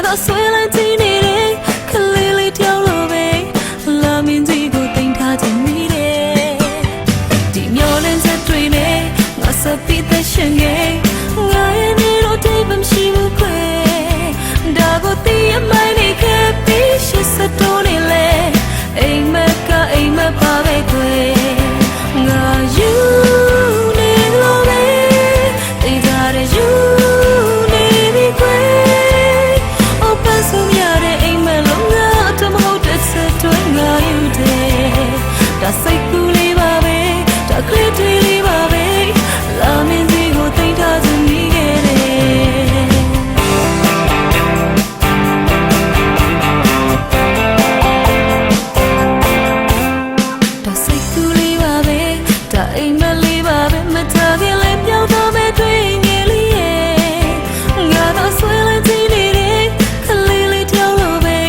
တော့ဆွဲလန်းကြည့်နေတယ်ခလေးလေးတယောက်လိုပဲလာမင်းကြီးကိုတင်ထားချင်နေတယ်ဒီမျောလင်းချက်တွေနဲ့ငါစပီးသက်ရှင်ခဲ့ငါရဲ့နေတော့တိတ်မရှိဘူးခွဲဒါကိုတည်ရမိုင်းနေခဲ့ပြီးရှစ်စတိုးနေလေအိမ်မက်ကအိမ်မက်ပါပဲခွဲငါယူနေလို့ပဲတိတ်ကြတဲ့ယူနေပြီခွဲopenဆိုရတဲ့အိမ်မက်လုံးငါတမဟုတ်တဲ့ဆက်တွဲငါယူတယ်ဒါစိတ်ကူးလေးပါပဲဒါကလေးတွေလေးပါပဲလာမင်းစီကိုသိမ်းထားချင်နေခဲ့တယ်ဒါစိတ်ကူးလေးပါပဲဒါအိမ်မက်လေးပါပဲမထားခင်လေးပြောင်းတော့မဲ့တွေ့ငယ်လေးရဲ့ငါတော့ဆွဲလန်းကြည့်နေတယ်ခလေးလေးတယောက်လိုပဲ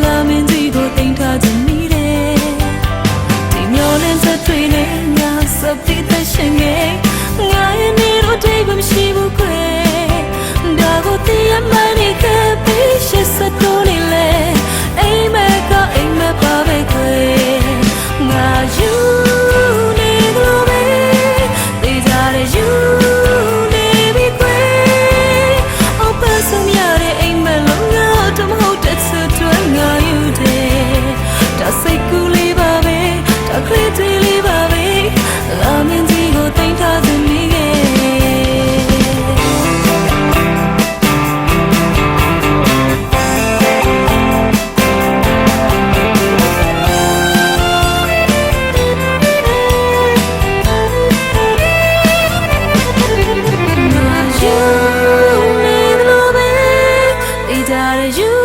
လာမင်းစီကိုသိမ်းထားချင်နေတယ်ဒီမျောလင်းချက်တွေနဲ့ငါစပီးသက်ရှင်ခဲ့ငါရဲ့နေတော့တိတ်မရှိဘူးခွဲဒါကိုတည်ရမှန်းနေခဲ့ပြီးရှစ်စတိုးနေလေအိမ်မက်ကအိမ်မက်ပါပဲခွဲငါယူနေလို့ပဲတေးကြတဲ့ယူနေပြီခွဲ open ဆုံးရတဲ့အိမ်မက်လုံးငါတမဟုတ်တဲ့ဆက်တွဲငါယူတယ်ဒါစိတ်ကူးလေးပါပဲဒါကလေးတွေလေးပါပဲလာမင်းကြီးကိုသိမ်းထားချင်နေခဲ့You